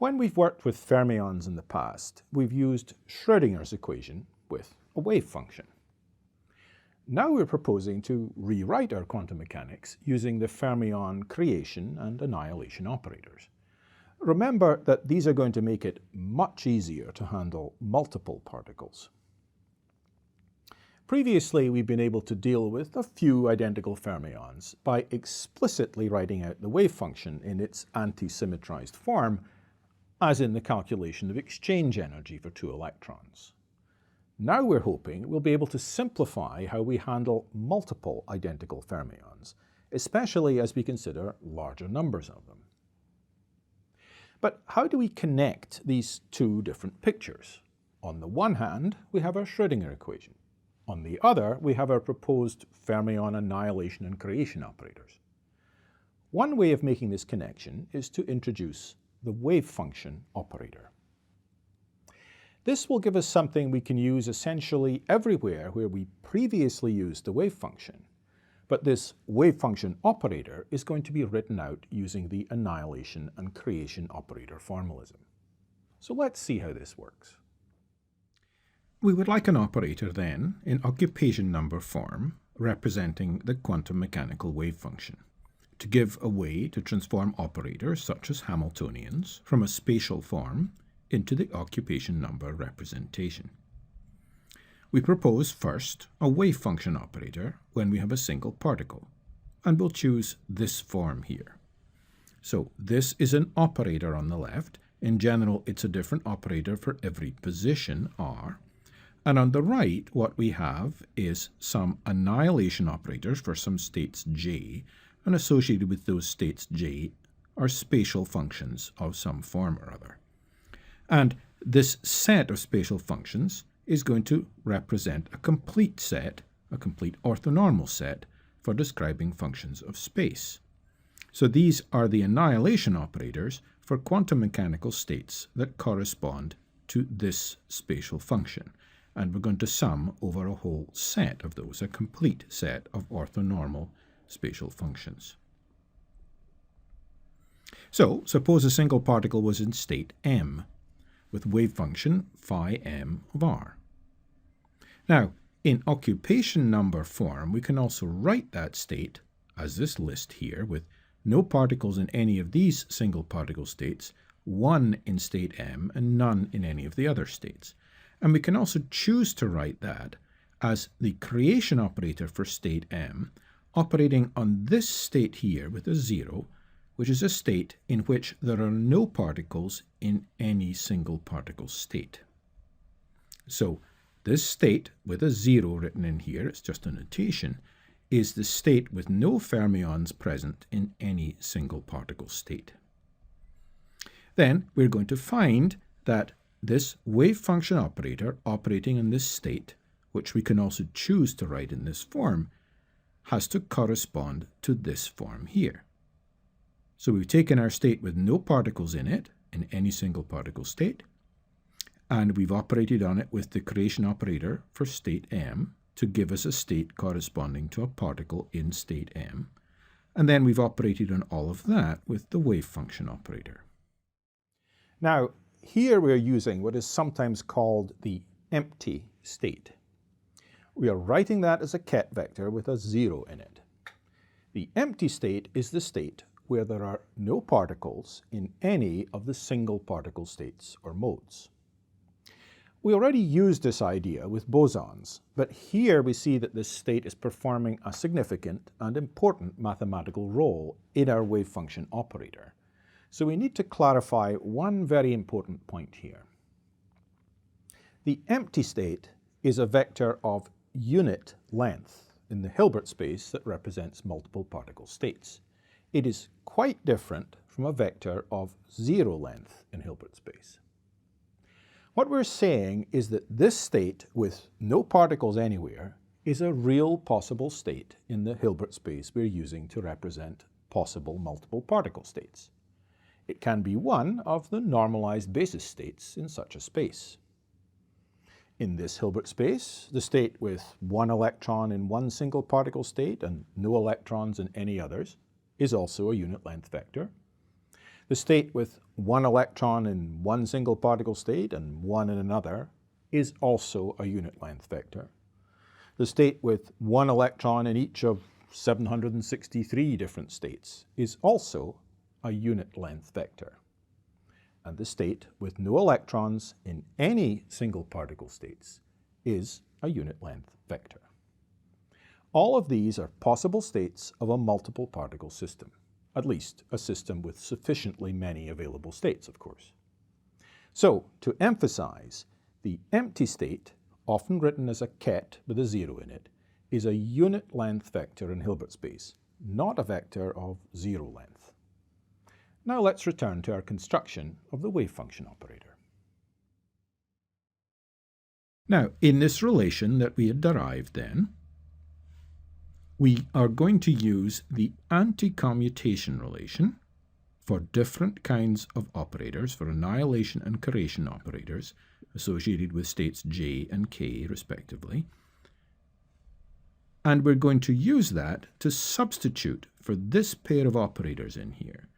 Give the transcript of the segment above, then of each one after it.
When we've worked with fermions in the past, we've used Schrödinger's equation with a wave function. Now we're proposing to rewrite our quantum mechanics using the fermion creation and annihilation operators. Remember that these are going to make it much easier to handle multiple particles. Previously, we've been able to deal with a few identical fermions by explicitly writing out the wave function in its anti-symmetrized form, as in the calculation of exchange energy for two electrons. Now we're hoping we'll be able to simplify how we handle multiple identical fermions, especially as we consider larger numbers of them. But how do we connect these two different pictures? On the one hand, we have our Schrödinger equation. On the other, we have our proposed fermion annihilation and creation operators. One way of making this connection is to introduce the wave function operator. This will give us something we can use essentially everywhere where we previously used the wave function, but this wave function operator is going to be written out using the annihilation and creation operator formalism. So let's see how this works. We would like an operator then in occupation number form representing the quantum mechanical wave function to give a way to transform operators such as Hamiltonians from a spatial form into the occupation number representation. We propose first a wave function operator when we have a single particle, and we'll choose this form here. So this is an operator on the left. In general, it's a different operator for every position r. And on the right, what we have is some annihilation operators for some states j, and associated with those states j are spatial functions of some form or other. And this set of spatial functions is going to represent a complete set, a complete orthonormal set, for describing functions of space. So these are the annihilation operators for quantum mechanical states that correspond to this spatial function. And we're going to sum over a whole set of those, a complete set of orthonormal spatial functions. So suppose a single particle was in state m, with wave function phi m of r. Now, in occupation number form, we can also write that state as this list here, with no particles in any of these single particle states, one in state m and none in any of the other states. And we can also choose to write that as the creation operator for state m, operating on this state here with a 0, which is a state in which there are no particles in any single particle state. So this state with a 0 written in here, it's just a notation, is the state with no fermions present in any single particle state. Then we're going to find that this wave function operator operating in this state, which we can also choose to write in this form, has to correspond to this form here. So we've taken our state with no particles in it, in any single particle state, and we've operated on it with the creation operator for state m to give us a state corresponding to a particle in state m, and then we've operated on all of that with the wave function operator. Now, here we're using what is sometimes called the empty state. We are writing that as a ket vector with a 0 in it. The empty state is the state where there are no particles in any of the single particle states or modes. We already used this idea with bosons, but here we see that this state is performing a significant and important mathematical role in our wave function operator. So we need to clarify one very important point here. The empty state is a vector of unit length in the Hilbert space that represents multiple particle states. It is quite different from a vector of 0 length in Hilbert space. What we're saying is that this state with no particles anywhere is a real possible state in the Hilbert space we're using to represent possible multiple particle states. It can be one of the normalized basis states in such a space. In this Hilbert space, the state with one electron in one single particle state and no electrons in any others is also a unit length vector. The state with one electron in one single particle state and one in another is also a unit length vector. The state with one electron in each of 763 different states is also a unit length vector. And the state with no electrons in any single particle states is a unit length vector. All of these are possible states of a multiple particle system, at least a system with sufficiently many available states, of course. So, to emphasize, the empty state, often written as a ket with a zero in it, is a unit length vector in Hilbert space, not a vector of zero length. Now let's return to our construction of the wave function operator. Now, in this relation that we had derived then, we are going to use the anti-commutation relation for different kinds of operators, for annihilation and correlation operators associated with states J and K respectively. And we're going to use that to substitute for this pair of operators in here.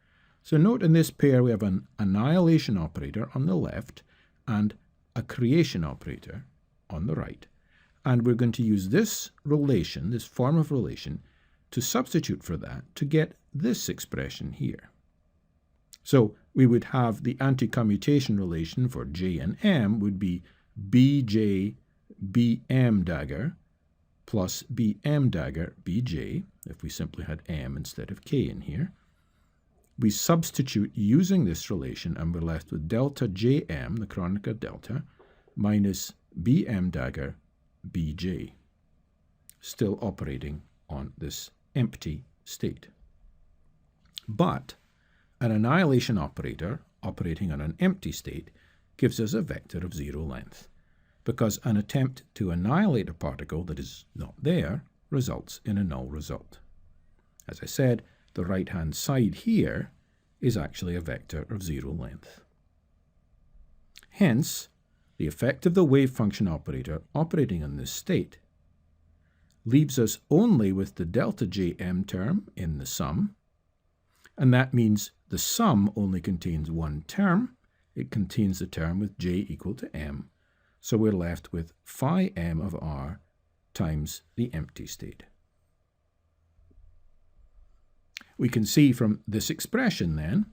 So note in this pair we have an annihilation operator on the left and a creation operator on the right. And we're going to use this relation, this form of relation, to substitute for that to get this expression here. So we would have the anti-commutation relation for J and M would be Bj Bm dagger plus Bm dagger Bj, if we simply had M instead of K in here. We substitute using this relation and we're left with delta Jm, the Kronecker delta, minus Bm dagger Bj, still operating on this empty state. But an annihilation operator operating on an empty state gives us a vector of zero length, because an attempt to annihilate a particle that is not there results in a null result. As I said, the right-hand side here is actually a vector of zero length. Hence, the effect of the wave function operator operating on this state leaves us only with the delta Jm term in the sum, and that means the sum only contains one term. It contains the term with j equal to m, so we're left with phi m of r times the empty state. We can see from this expression then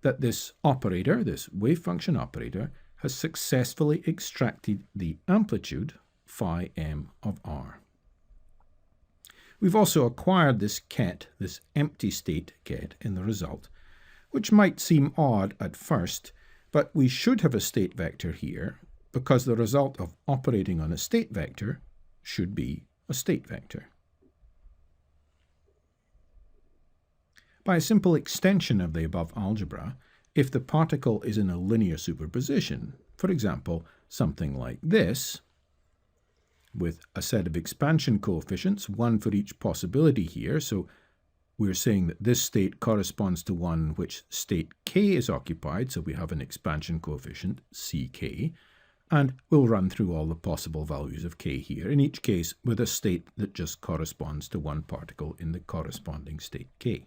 that this operator, this wave function operator, has successfully extracted the amplitude phi m of r. We've also acquired this ket, this empty state ket, in the result, which might seem odd at first, but we should have a state vector here because the result of operating on a state vector should be a state vector. By a simple extension of the above algebra, if the particle is in a linear superposition, for example, something like this, with a set of expansion coefficients, one for each possibility here, so we're saying that this state corresponds to one which state k is occupied, so we have an expansion coefficient, ck, and we'll run through all the possible values of k here, in each case with a state that just corresponds to one particle in the corresponding state k.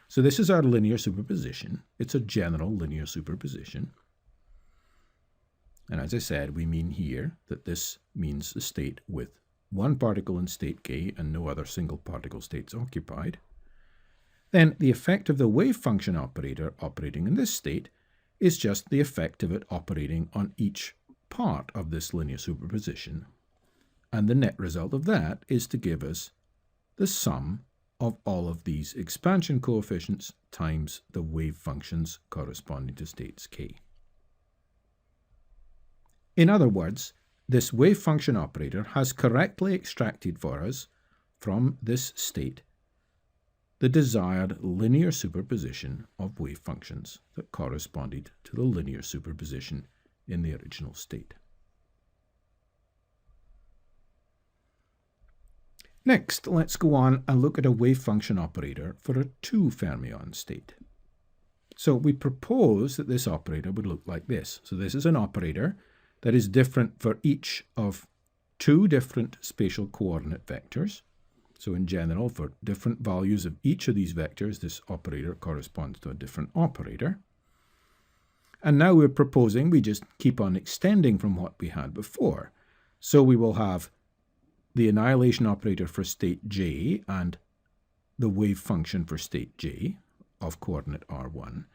So this is our linear superposition. It's a general linear superposition. And as I said, we mean here that this means the state with one particle in state k and no other single particle states occupied. Then the effect of the wave function operator operating in this state is just the effect of it operating on each part of this linear superposition. And the net result of that is to give us the sum of all of these expansion coefficients times the wave functions corresponding to states k. In other words, this wave function operator has correctly extracted for us from this state the desired linear superposition of wave functions that corresponded to the linear superposition in the original state. Next, let's go on and look at a wave function operator for a 2-fermion state. So we propose that this operator would look like this. So this is an operator that is different for each of two different spatial coordinate vectors. So in general, for different values of each of these vectors, this operator corresponds to a different operator. And now we're proposing we just keep on extending from what we had before. So we will have the annihilation operator for state j and the wave function for state j of coordinate r1.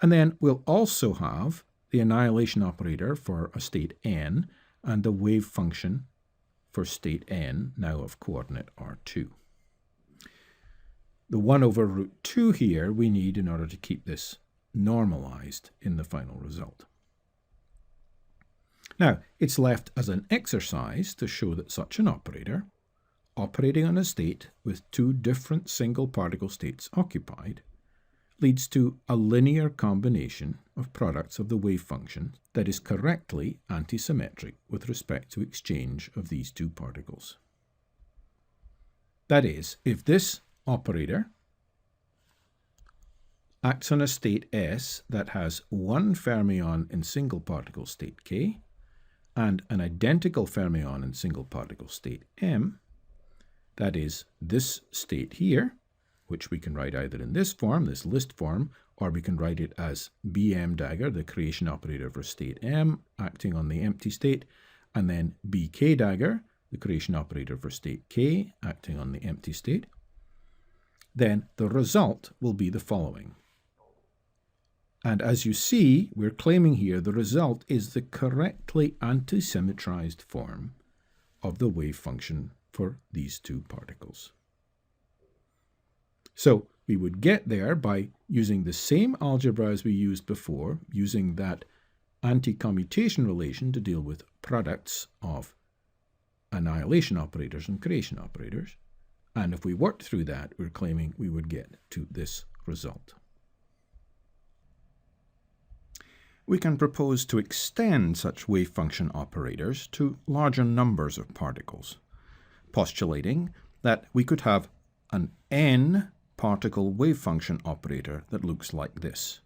And then we'll also have the annihilation operator for a state n and the wave function for state n, now of coordinate r2. The 1 over root 2 here we need in order to keep this normalized in the final result. Now, it's left as an exercise to show that such an operator, operating on a state with two different single particle states occupied, leads to a linear combination of products of the wave function that is correctly antisymmetric with respect to exchange of these two particles. That is, if this operator acts on a state S that has one fermion in single particle state K and an identical fermion in single particle state M, that is this state here, which we can write either in this form, this list form, or we can write it as Bm dagger, the creation operator for state M, acting on the empty state, and then Bk dagger, the creation operator for state K, acting on the empty state, then the result will be the following. And as you see, we're claiming here the result is the correctly antisymmetrized form of the wave function for these two particles. So we would get there by using the same algebra as we used before, using that anti-commutation relation to deal with products of annihilation operators and creation operators. And if we worked through that, we're claiming we would get to this result. We can propose to extend such wave function operators to larger numbers of particles, postulating that we could have an n particle wave function operator that looks like this.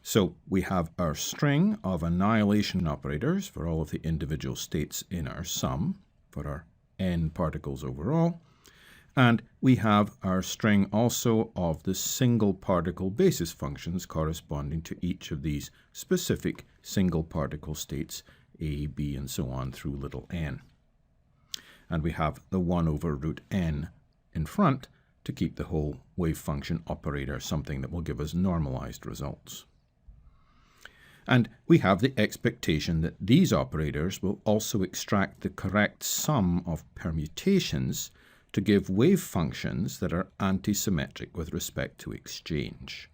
So we have our string of annihilation operators for all of the individual states in our sum, for our n particles overall, and we have our string also of the single particle basis functions corresponding to each of these specific single particle states, a, b, and so on through little n. And we have the 1 over root n in front to keep the whole wave function operator something that will give us normalized results. And we have the expectation that these operators will also extract the correct sum of permutations to give wave functions that are antisymmetric with respect to exchange.